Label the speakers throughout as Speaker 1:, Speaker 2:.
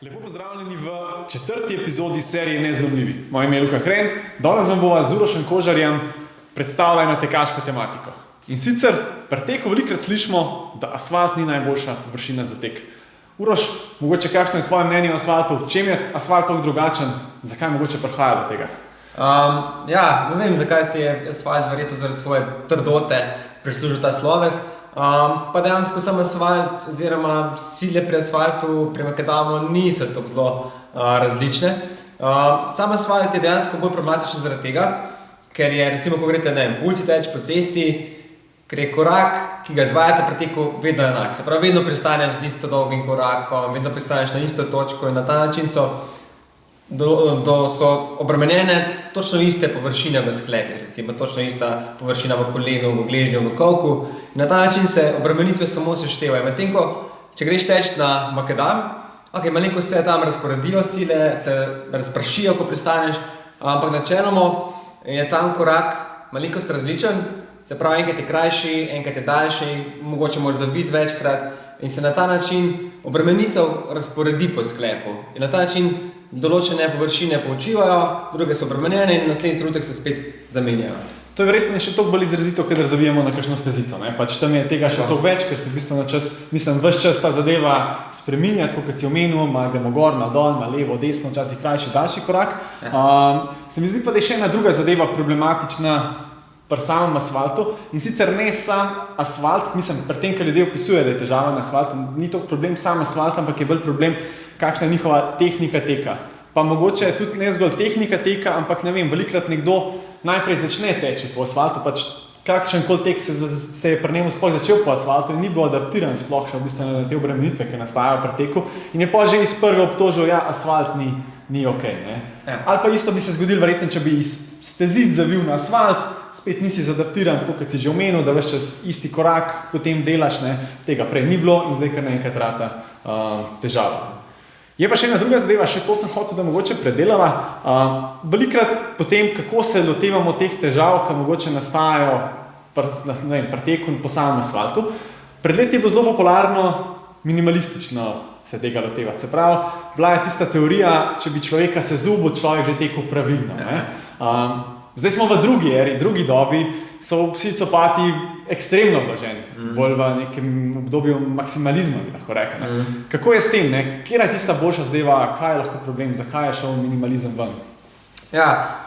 Speaker 1: Lepo pozdravljeni v 4. epizodi serije Nezlomljivi. Moje ime je Luka Hren. Danes vam bova z Urošem Kožarjem predstavila eno tekaško tematiko. In sicer pri teku velikokrat slišimo, da asfalt ni najboljša površina za tek. Uroš, mogoče kakšno je tvoje mnenje o asfaltu? V čem je asfalt tako drugačen? Zakaj mogoče prihaja do tega?
Speaker 2: Ne vem, zakaj si je asfalt verjetno zaradi svoje trdote prislužil ta sloves. Pa dejansko sam asfalt oziroma sile pri asfaltu, pri makadamu niso tako zelo različne. Sam asfalt je dejansko bolj problematičen zaradi tega, ker je recimo, ko greste na impulsi teč po cesti, ker je korak, ki ga izvajate pri teku, vedno enak. Se pravi, vedno pristaneš z isto dolgim korakom, vedno pristaneš na isto točko in na ta način so obremenjene točno iste površine v sklepih, recimo točno ista površina v kolenu, v gležnju, v kolku. Na ta način se obremenitve samo seštevajo. Medtem ko, če greš teč na makadam, malenko se tam razporedijo sile, se razpršijo, ko pristaneš, ampak načeloma je tam korak malenkost različen, se pravi, enkrat je krajši, enkrat je daljši, mogoče moraš zaviti večkrat in se na ta način obremenitev razporedi po sklepu. In na ta način določene površine počivajo, druge so obremenjene in naslednji trenutek se spet zamenjajo.
Speaker 1: To je verjetno še toliko bolj izrazito, kadar zavijemo na kakšno stezico. Pač tam je tega še toliko več, ker se v bistvu ves čas ta zadeva spreminja, tako kot si omenil, malo gremo gor, malo dol, malo levo, desno, včasih krajši, daljši korak. Se mi zdi pa, da je še ena druga zadeva problematična pri samem asfaltu in sicer ne sam asfalt, pri tem, kar ljudje opisujejo, da je težava na asfaltu, ni to problem sam asfalt, ampak je bolj problem, kakšna je njihova tehnika teka. Pa mogoče je tudi ne zgolj tehnika teka, ampak ne vem, velikokrat nekdo najprej začne teči po asfaltu, pač kakšenkoli tek se je pri njemu sploh začel po asfaltu in ni bil adaptiran sploh še v bistvu na te obremenitve, ki nastajajo pri teku in je pa že iz prve obtožil, asfalt ni okej. Ali pa isto bi se zgodilo verjetno, če bi iz stezic zavil na asfalt, spet nisi zadaptiran, tako kot si že omenil, da ves čas isti korak potem delaš, tega prej ni bilo in zdaj kar naenkrat rata težava. Je pa še ena druga zadeva, še to sem hotel, da mogoče predelava. Velikokrat potem, kako se lotevamo teh težav, ki mogoče nastajajo pri teku po samem asfaltu. Pred leti je bilo zelo popularno minimalistično se tega lotevati. Se pravi, bila je tista teorija, če bi človeka sezul, bo človek že tekel pravilno. Zdaj smo v drugi eri, drugi dobi, so vsi copati ekstremno blaženi, bolj v nekem obdobju maksimalizma, bi lahko rekel. Kako je s tem? Kjera je tista boljša zadeva, kaj je lahko problem, zakaj je šel minimalizem ven?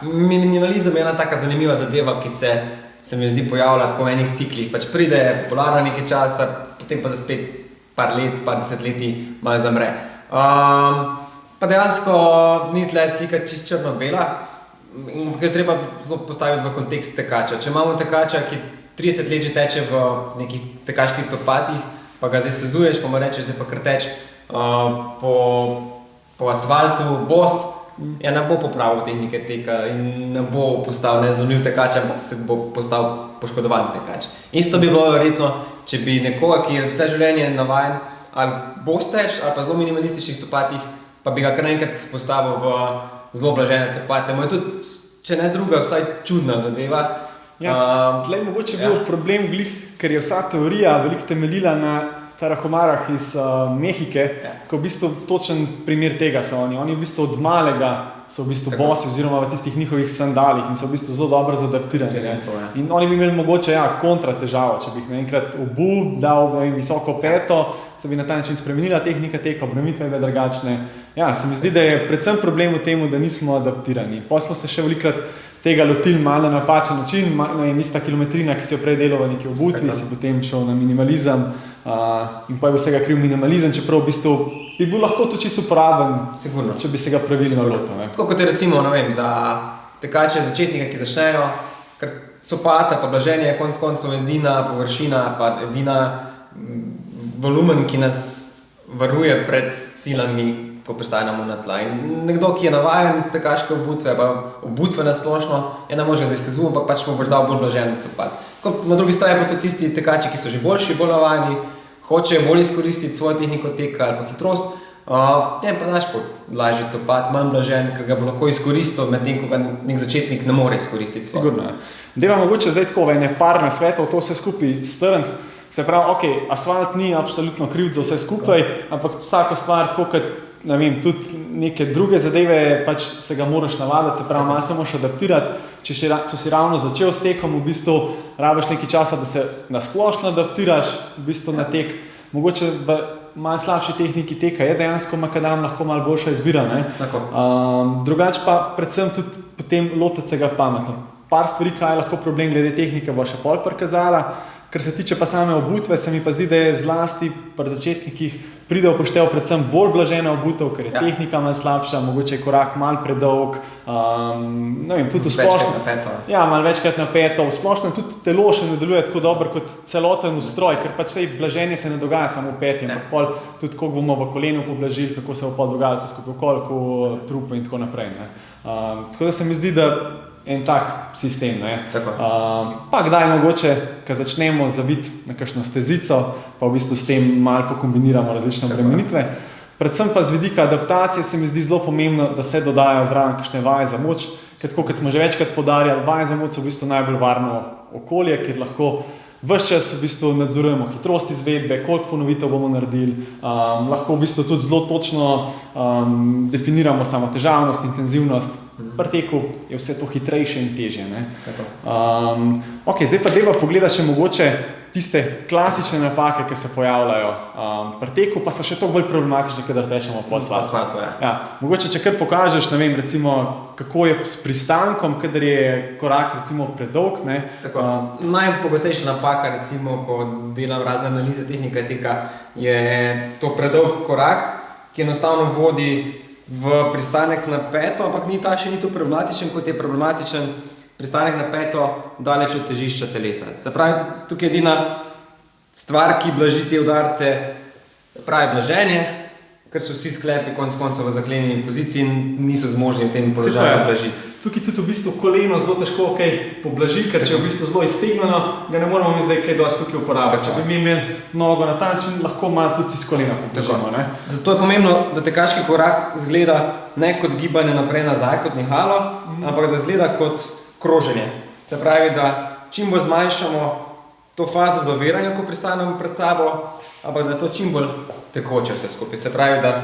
Speaker 2: Minimalizem je ena taka zanimiva zadeva, ki se mi zdi pojavlja tako v enih ciklih. Pač pride popularno nekaj časa, potem pa za spet par let, par desetletij malo zamre. Pa dejansko ni tle slika čisto črno-bela, ki jo treba postaviti v kontekst tekača. Če imamo tekača, ki 30 let že teče v nekih tekaških copatih, pa ga zdaj sezuješ, pa mu rečeš, zdaj pa kar teč po asfaltu bos, ne bo popravil tehnike teka in ne bo postal nezlomljiv tekač, ampak se bo postal poškodovan tekač. Isto bi bilo verjetno, če bi nekoga, ki je vse življenje navajen ali bos teč, ali pa zelo minimalističnih copatih, pa bi ga kar naenkrat postavil v zelo blažene copate. Mo je tudi, če ne druga, vsaj čudna zadeva.
Speaker 1: Tlej mogoče bil problem glih, ker je vsa teorija veliko temeljila na tarahumarah iz Mehike, ko v bistvu točen primer tega so oni. Oni v bistvu od malega so v bistvu bosi oziroma v tistih njihovih sandalih in so v bistvu zelo dobro zadaptirani. In oni bi imeli mogoče kontra težavo, če bi jih naenkrat obul, dal visoko peto, se bi na ta način spremenila tehnika teka, obremenitve bi bile drugačne. Se mi zdi, da je predvsem problem v tem, da nismo adaptirani. Potem smo se še velikokrat tega lotili malo na napačen način, ista kilometrina, ki si jo prej delal v neki obutvi, si potem šel na minimalizem in pa je vsega kriv minimalizem, čeprav v bistvu bi bil lahko to čisto uporaben, če bi se ga pravilno lotil.
Speaker 2: Tako kot je recimo, za tekače začetnike, ki začnejo, ker copata pa blaženje je konec koncev edina površina, pa edina volumen, ki nas varuje pred silami, ko pristajamo na tla. In nekdo, ki je navajen tekaške obutve, pa obutve na splošno, ne može ga zdaj sezu, ampak pač mu boš dal bolj blažen copat. Na drugi strani pa tudi tisti tekači, ki so že boljši, bolj navajeni, hočejo bolj izkoristiti svojo tehniko teka ali pa hitrost, pa daš lažji copat, manj blažen, ker ga bo lahko izkoristil, medtem ko ga nek začetnik ne more izkoristiti svoj.
Speaker 1: Sigurno. Deva mogoče zdaj tako par nasvetov to vse skupaj strniti. Se pravi, asfalt ni absolutno kriv za vse skupaj, ampak vsako stvar, tako kot ne vem, tudi neke druge zadeve, pač se ga moraš navaditi, se pravi, malo se moraš adaptirati. Če si ravno začel s tekom, v bistvu rabiš nekaj časa, da se nasplošno adaptiraš v bistvu na tek. Mogoče v malo slabši tehniki teka je dejansko makadam lahko malo boljša izbira, ne? Drugače pa predvsem tudi potem lotiti se ga pametno. Par stvari, kaj je lahko problem glede tehnike, bo še pol prikazala. Kar se tiče pa same obutve, se mi pa zdi, da je zlasti pri začetnikih pride upoštev predvsem bolj blažena obutev, ker je tehnika malo slabša, mogoče je korak malo predolg, ne vem, tudi v splošno. Ja, malo večkrat napeto. V splošno tudi telo še ne deluje tako dobro kot celoten ustroj, ker pač sej blaženje se ne dogaja samo v peti, ampak pol tudi koliko bomo v kolenu poblažili, kako se bo pol dogajalo vse skupaj v kolku, trupu in tako naprej, ne. Tako da se mi zdi, da en tak sistem, ne. Pa kdaj mogoče, ko začnemo zaviti na kakšno stezico, pa v bistvu s tem malo pokombiniramo različne obremenitve. Predvsem pa z vidika adaptacije se mi zdi zelo pomembno, da se dodajo zraven kakšne vaje za moč, ker tako, kot smo že večkrat poudarjali, vaje za moč so v bistvu najbolj varno okolje, kjer lahko ves čas v bistvu nadzorujemo hitrost izvedbe, koliko ponovitev bomo naredili, lahko v bistvu tudi zelo točno definiramo samo težavnost, intenzivnost. Pri teku je vse to hitrejše in težje, ne. Ok, zdaj pa dajva pogledati še mogoče tiste klasične napake, ki se pojavljajo pri teku, pa so še toliko bolj problematične, kadar tečemo po asfaltu. Ja, mogoče, če kar pokažeš, ne vem, recimo, kako je s pristankom, kadar je korak recimo predolg, ne.
Speaker 2: Najpogostejša napaka, recimo, ko delam razne analize tehnike teka, je to predolg korak, ki enostavno vodi v pristanek na peto, ampak ni ta še ni to problematičen, kot je problematičen pristanek na peto daleč od težišča telesa. Se pravi, tukaj je edina stvar, ki blaži te udarce, pravi blaženje, ker so vsi sklepi konec koncev v zaklenjeni poziciji in niso zmožni v tem položaju blažiti.
Speaker 1: Tukaj tudi v bistvu koleno zelo težko poblaži, ker če je v bistvu zelo iztegnjeno, ga ne moramo mi zdaj kaj dosti tukaj uporabiti. Če bi mi imeli nogo na ta način, lahko malo tudi iz kolena poblažimo, ne.
Speaker 2: Zato je pomembno, da tekaški korak izgleda ne kot gibanje naprej-nazaj, kot nihalo, ampak da izgleda kot kroženje. Se pravi, da čim bolj zmanjšamo to fazo zaviranja, ko pristanemo pred sabo, ampak da je to čim bolj tekoče vse skupaj. Se pravi, da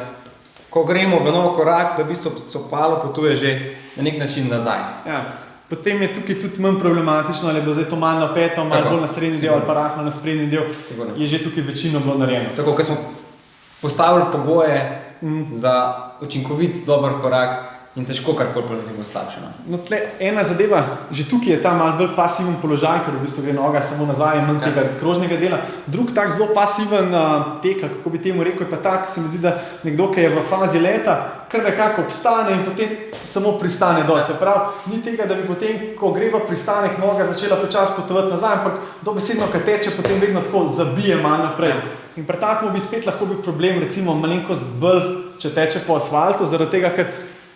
Speaker 2: ko gremo v nov korak, da v bistvu stopalo potuje že na nek način nazaj.
Speaker 1: Ja, potem je tukaj tudi manj problematično, ali je bilo zdaj to malo napeto, malo bolj na srednji del ali pa rahlo na sprednji del, je že tukaj večino bilo narejeno.
Speaker 2: Tako, ko smo postavili pogoje za učinkovit, dober korak in težko karkoli naredimo slabše.
Speaker 1: No, tle ena zadeva, že tukaj je ta malo bolj pasiven položaj, ker v bistvu gre noga samo nazaj in manj tega krožnega dela. Drug tak zelo pasiven tek, kako bi temu rekel, je pa tak, se mi zdi, da nekdo, ki je v fazi leta, kar nekako obstane in potem samo pristane dol. Se pravi, ni tega, da bi potem, ko gre v pristanek, noga začela počasi potovati nazaj, ampak dobesedno, ko teče, potem vedno tako zabije malo naprej. In pri takem bi spet lahko bil problem, recimo malenkost bolj, če teče po asfaltu, zaradi tega, ker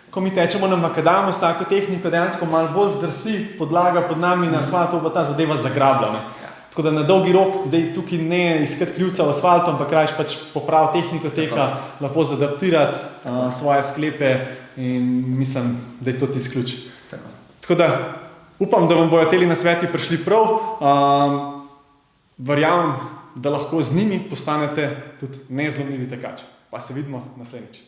Speaker 1: ko mi tečemo na makadamu s tako tehniko, dejansko malo bolj zdrsi podlaga pod nami na asfaltu, bo ta zadeva zagrabljena. Tako da na dolgi rok, zdaj tukaj ne iskati krivca v asfaltu, ampak rajš pač popraviti tehniko teka, lahko zadaptirati svoje sklepe in mislim, da je to tisti ključ. Tako da upam, da vam bojo teli nasveti prišli prav. Verjamem, da lahko z njimi postanete tudi nezlomljivi tekač. Pa se vidimo naslednjič.